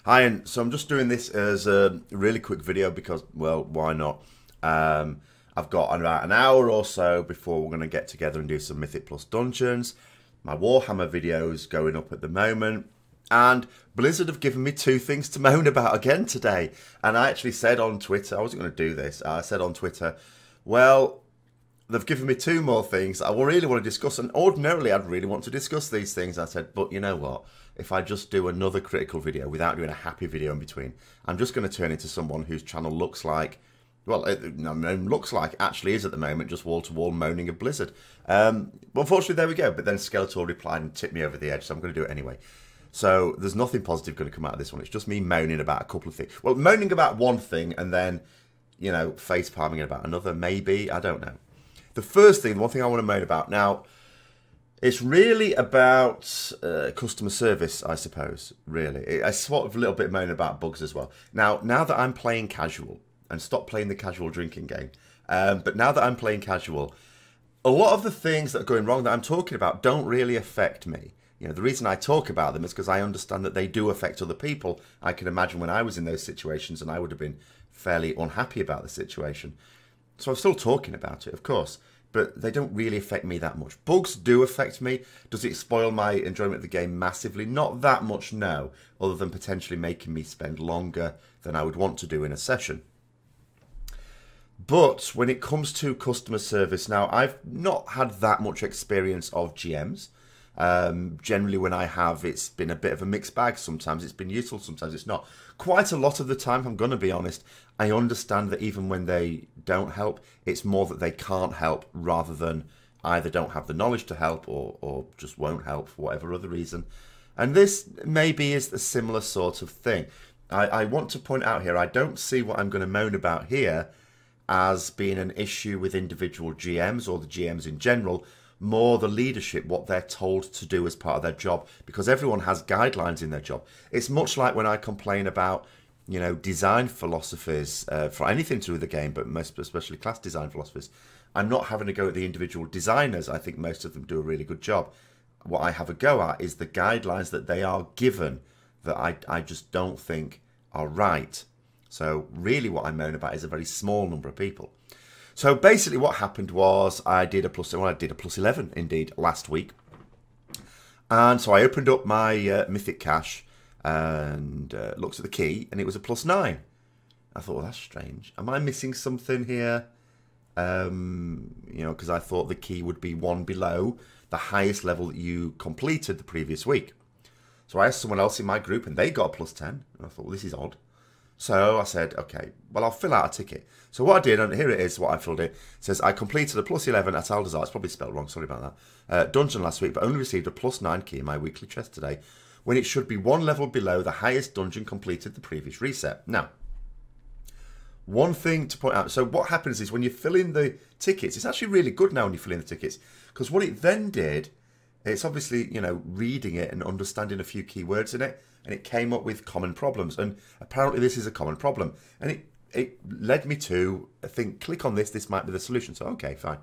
Hi, and so I'm just doing this as a really quick video because, well, why not? I've got about an hour or so before we're going to get together and do some Mythic Plus dungeons. My Warhammer video's going up at the moment. And Blizzard have given me two things to moan about again today. And I actually said on Twitter, I wasn't going to do this, I said on Twitter, well, they've given me two more things I really want to discuss. And ordinarily, I'd really want to discuss these things. I said, but you know what? If I just do another critical video without doing a happy video in between, I'm just going to turn into someone whose channel looks like, well, looks like, actually is at the moment, just wall-to-wall moaning of Blizzard. But unfortunately, there we go. But then Skeletor replied and tipped me over the edge, so I'm going to do it anyway. So there's nothing positive going to come out of this one. It's just me moaning about a couple of things. Well, moaning about one thing and then, you know, face-palming about another, maybe. I don't know. The first thing, the one thing I want to moan about now, it's really about customer service, I suppose, really. I sort of a little bit moan about bugs as well. Now that I'm playing casual, and stop playing the casual drinking game, but now that I'm playing casual, a lot of the things that are going wrong that I'm talking about don't really affect me. You know, the reason I talk about them is because I understand that they do affect other people. I can imagine when I was in those situations and I would have been fairly unhappy about the situation. So I'm still talking about it, of course, but they don't really affect me that much. Bugs do affect me. Does it spoil my enjoyment of the game massively? Not that much, no, other than potentially making me spend longer than I would want to do in a session. But when it comes to customer service, now I've not had that much experience of GMs. Generally when I have, it's been a bit of a mixed bag. Sometimes it's been useful, sometimes it's not. Quite a lot of the time, I'm going to be honest, I understand that even when they don't help, it's more that they can't help rather than either don't have the knowledge to help or just won't help for whatever other reason. And this maybe is a similar sort of thing. I want to point out here, I don't see what I'm going to moan about here as being an issue with individual GMs or the GMs in general, more the leadership, what they're told to do as part of their job, because everyone has guidelines in their job. It's much like when I complain about, you know, design philosophies for anything to do with the game, but most especially class design philosophies. I'm not having to go at the individual designers. I think most of them do a really good job. What I have a go at is the guidelines that they are given that I just don't think are right. So really what I moan about is a very small number of people. So basically what happened was I did a plus 11 indeed last week. And so I opened up my Mythic cache and looked at the key and it was a plus 9. I thought, well, that's strange. Am I missing something here? You know, because I thought the key would be one below the highest level that you completed the previous week. So I asked someone else in my group and they got a plus 10. And I thought, well, this is odd. So I said, okay, well, I'll fill out a ticket. So what I did, and here it is, what I filled in. It says, I completed a plus 11 at Aldazar. It's probably spelled wrong, sorry about that. Dungeon last week, but only received a plus 9 key in my weekly chest today, when it should be one level below the highest dungeon completed the previous reset. Now, one thing to point out. So what happens is when you fill in the tickets, it's actually really good now when you fill in the tickets, because what it then did, it's obviously, you know, reading it and understanding a few keywords in it, and it came up with common problems. And apparently this is a common problem. And it led me to think, click on this, this might be the solution. So, okay, fine.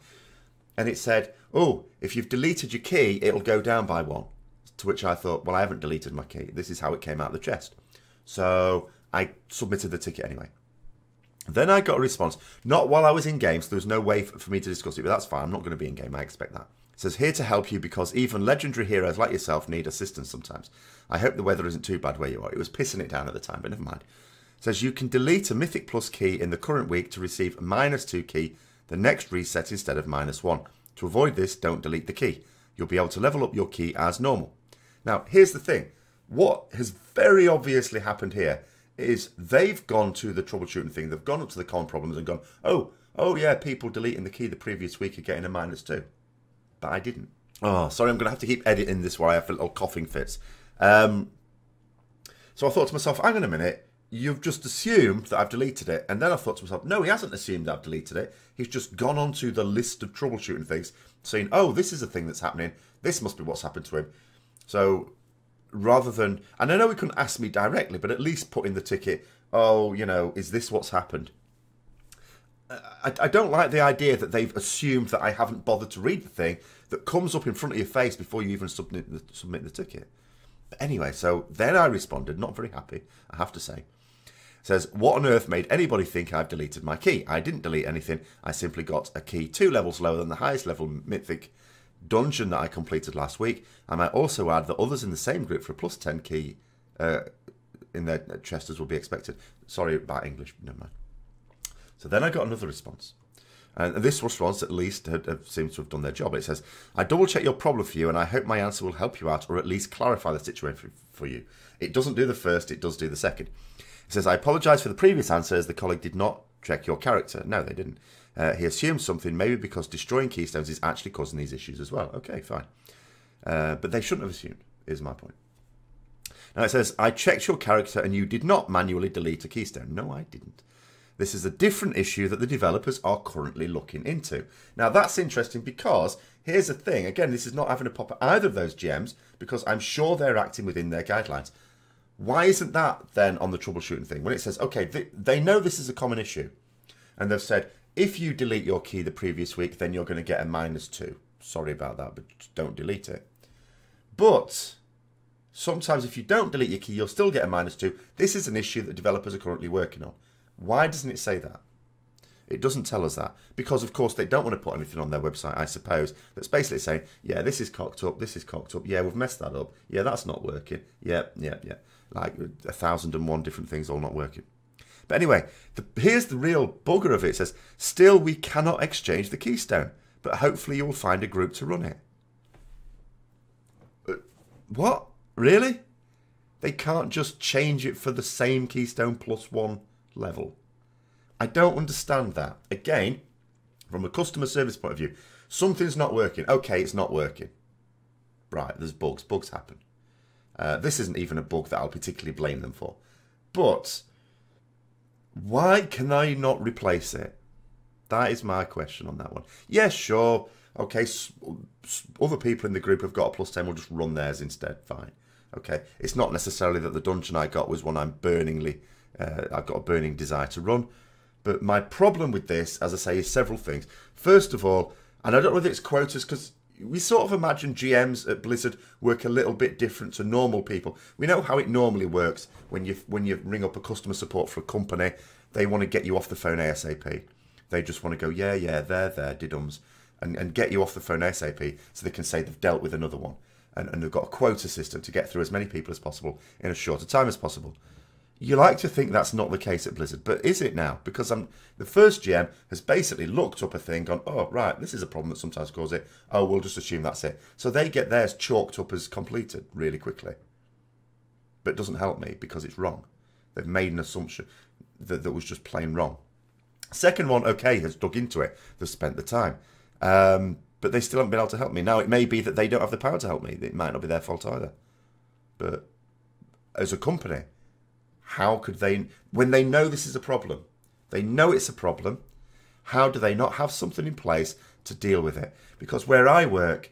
And it said, oh, if you've deleted your key, it'll go down by 1. To which I thought, well, I haven't deleted my key. This is how it came out of the chest. So I submitted the ticket anyway. Then I got a response, not while I was in game, so there was no way for me to discuss it, but that's fine. I'm not going to be in game. I expect that. It says, here to help you because even legendary heroes like yourself need assistance sometimes. I hope the weather isn't too bad where you are. It was pissing it down at the time, but never mind. It says, you can delete a Mythic Plus key in the current week to receive a -2 key the next reset instead of -1. To avoid this, don't delete the key. You'll be able to level up your key as normal. Now, here's the thing. What has very obviously happened here is they've gone to the troubleshooting thing. They've gone up to the common problems and gone, oh yeah, people deleting the key the previous week are getting a -2. But I didn't. Oh, sorry, I'm going to have to keep editing this while I have little coughing fits. So I thought to myself, hang on a minute, you've just assumed that I've deleted it. And then I thought to myself, no, he hasn't assumed I've deleted it. He's just gone onto the list of troubleshooting things, saying, oh, this is a thing that's happening. This must be what's happened to him. So rather than, and I know he couldn't ask me directly, but at least put in the ticket, oh, you know, is this what's happened? I don't like the idea that they've assumed that I haven't bothered to read the thing that comes up in front of your face before you even submit the ticket. But anyway, so then I responded, not very happy, I have to say. It says, what on earth made anybody think I've deleted my key? I didn't delete anything. I simply got a key 2 levels lower than the highest level mythic dungeon that I completed last week. I might also add that others in the same group for a plus 10 key in their chesters will be expected. Sorry about English, never mind. So then I got another response. And this response, at least, seems to have done their job. It says, I double-check your problem for you, and I hope my answer will help you out, or at least clarify the situation for you. It doesn't do the first, it does do the second. It says, I apologise for the previous answer, as the colleague did not check your character. No, they didn't. He assumed something, maybe because destroying keystones is actually causing these issues as well. Okay, fine. But they shouldn't have assumed, is my point. Now it says, I checked your character, and you did not manually delete a keystone. No, I didn't. This is a different issue that the developers are currently looking into. Now, that's interesting because here's the thing. Again, this is not having a pop at either of those GMs because I'm sure they're acting within their guidelines. Why isn't that then on the troubleshooting thing? When it says, okay, they know this is a common issue. And they've said, if you delete your key the previous week, then you're going to get a -2. Sorry about that, but don't delete it. But sometimes if you don't delete your key, you'll still get a -2. This is an issue that developers are currently working on. Why doesn't it say that? It doesn't tell us that. Because, of course, they don't want to put anything on their website, I suppose, that's basically saying, yeah, this is cocked up, this is cocked up, yeah, we've messed that up, yeah, that's not working, yeah. Like 1,001 different things all not working. But anyway, here's the real bugger of it. It says, still, we cannot exchange the keystone, but hopefully you will find a group to run it. What? Really? They can't just change it for the same keystone +1 level. I don't understand that. Again, from a customer service point of view, something's not working. Okay, it's not working. Right, there's bugs. Bugs happen. This isn't even a bug that I'll particularly blame them for. But why can I not replace it? That is my question on that one. Yes, sure. Okay, other people in the group have got a +10. We'll just run theirs instead. Fine. Okay, it's not necessarily that the dungeon I got was one I've got a burning desire to run. But my problem with this, as I say, is several things. First of all, and I don't know whether it's quotas, because we sort of imagine GMs at Blizzard work a little bit different to normal people. We know how it normally works when you ring up a customer support for a company. They want to get you off the phone ASAP. They just want to go, yeah, there, didums, and get you off the phone ASAP so they can say they've dealt with another one. And they've got a quota system to get through as many people as possible in as short a time as possible. You like to think that's not the case at Blizzard, but is it now? Because the first GM has basically looked up a thing, gone, oh, right, this is a problem that sometimes causes it. Oh, we'll just assume that's it. So they get theirs chalked up as completed really quickly. But it doesn't help me because it's wrong. They've made an assumption that was just plain wrong. Second one, okay, has dug into it. They've spent the time. But they still haven't been able to help me. Now, it may be that they don't have the power to help me. It might not be their fault either. But as a company, how could they, when they know this is a problem, they know it's a problem, how do they not have something in place to deal with it? Because where I work,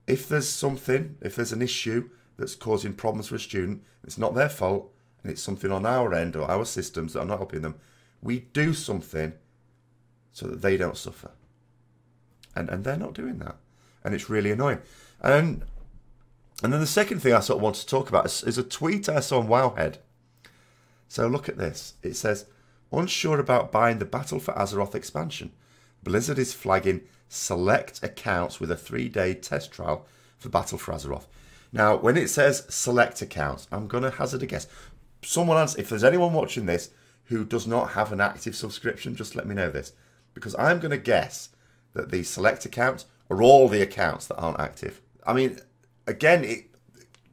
if there's an issue that's causing problems for a student, it's not their fault, and it's something on our end or our systems that are not helping them, we do something so that they don't suffer. And they're not doing that. And it's really annoying. And then the second thing I sort of want to talk about is a tweet I saw on Wowhead. So look at this. It says, unsure about buying the Battle for Azeroth expansion. Blizzard is flagging select accounts with a 3-day test trial for Battle for Azeroth. Now, when it says select accounts, I'm going to hazard a guess. Someone else, if there's anyone watching this who does not have an active subscription, just let me know this. Because I'm going to guess that the select accounts are all the accounts that aren't active. I mean, again, it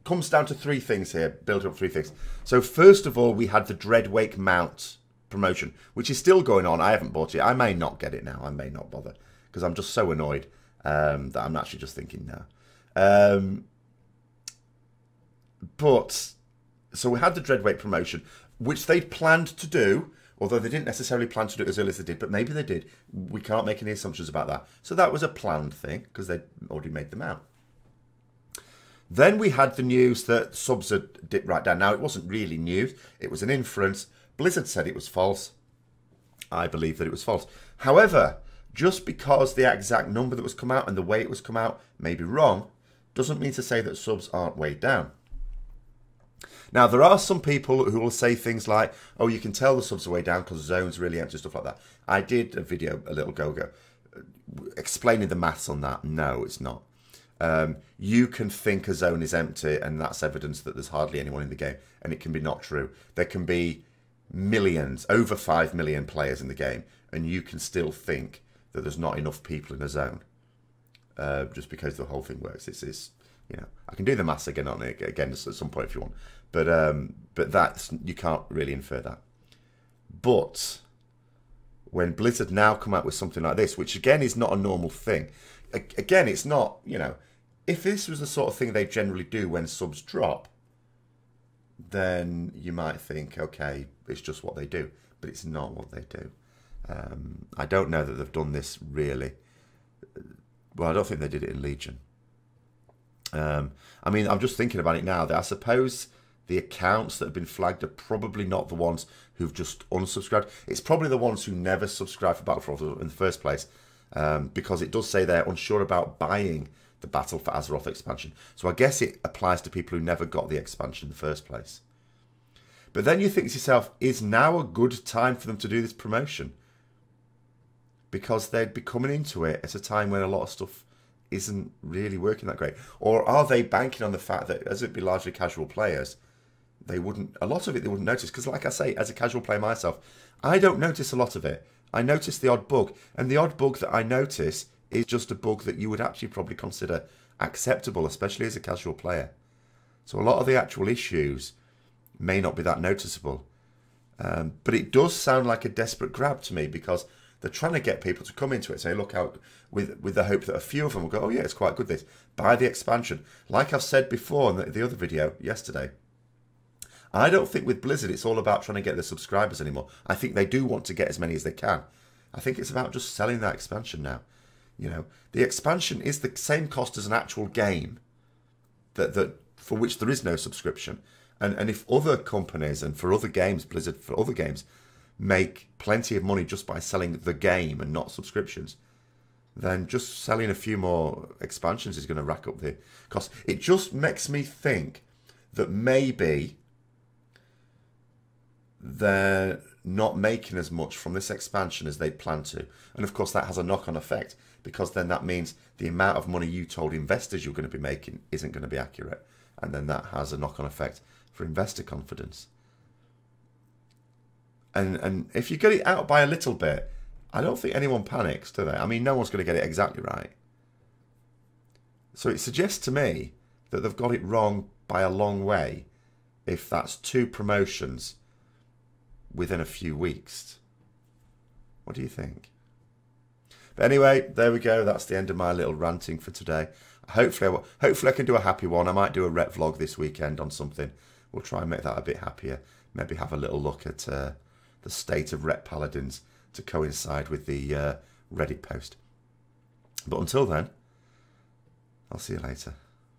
comes down to 3 things here, build up 3 things. So first of all, we had the Dreadwake mount promotion, which is still going on. I haven't bought it. I may not get it now. I may not bother because I'm just so annoyed that I'm actually just thinking now. But, so we had the Dreadwake promotion, which they'd planned to do, although they didn't necessarily plan to do it as early as they did, but maybe they did. We can't make any assumptions about that. So that was a planned thing, because they'd already made them out. Then we had the news that subs had dipped right down. Now, it wasn't really news. It was an inference. Blizzard said it was false. I believe that it was false. However, just because the exact number that was come out and the way it was come out may be wrong, doesn't mean to say that subs aren't weighed down. Now, there are some people who will say things like, oh, you can tell the subs are way down because zone's really empty, stuff like that. I did a video a little ago explaining the maths on that. No, it's not. You can think a zone is empty and that's evidence that there's hardly anyone in the game, and it can be not true. There can be millions, over 5 million players in the game, and you can still think that there's not enough people in a zone, just because the whole thing works. It's you know, I can do the maths again on it again at some point if you want, but that's, you can't really infer that. But when Blizzard now come out with something like this, which again is not a normal thing, again it's not, you know, if this was the sort of thing they generally do when subs drop, then you might think, okay, it's just what they do, but it's not what they do. I don't know that they've done this really. Well, I don't think they did it in Legion. I mean, I'm just thinking about it now. That I suppose the accounts that have been flagged are probably not the ones who've just unsubscribed. It's probably the ones who never subscribed for Battle for Azeroth in the first place, because it does say they're unsure about buying the Battle for Azeroth expansion. So I guess it applies to people who never got the expansion in the first place. But then you think to yourself, is now a good time for them to do this promotion? Because they'd be coming into it at a time when a lot of stuff isn't really working that great. Or are they banking on the fact that, as it'd be largely casual players, they wouldn't, a lot of it they wouldn't notice? Because like I say, as a casual player myself, I don't notice a lot of it. I notice the odd bug, and the odd bug that I notice is just a bug that you would actually probably consider acceptable, especially as a casual player. So a lot of the actual issues may not be that noticeable. But it does sound like a desperate grab to me, because they're trying to get people to come into it, say, look out, with the hope that a few of them will go, oh yeah, it's quite good this, buy the expansion. Like I've said before in the other video yesterday, I don't think with Blizzard it's all about trying to get the subscribers anymore. I think they do want to get as many as they can. I think it's about just selling that expansion now. You know, the expansion is the same cost as an actual game that for which there is no subscription. And if other companies, and for other games, Blizzard for other games, make plenty of money just by selling the game and not subscriptions, then just selling a few more expansions is going to rack up the cost. It just makes me think that maybe they're not making as much from this expansion as they'd planned to. And of course that has a knock-on effect, because then that means the amount of money you told investors you're going to be making isn't going to be accurate. And then that has a knock-on effect for investor confidence. And if you get it out by a little bit, I don't think anyone panics, do they? I mean, no one's going to get it exactly right. So it suggests to me that they've got it wrong by a long way if that's 2 promotions within a few weeks. What do you think? But anyway, there we go. That's the end of my little ranting for today. Hopefully I can do a happy one. I might do a rep vlog this weekend on something. We'll try and make that a bit happier. Maybe have a little look at the state of Rep Paladins to coincide with the Reddit post. But until then, I'll see you later.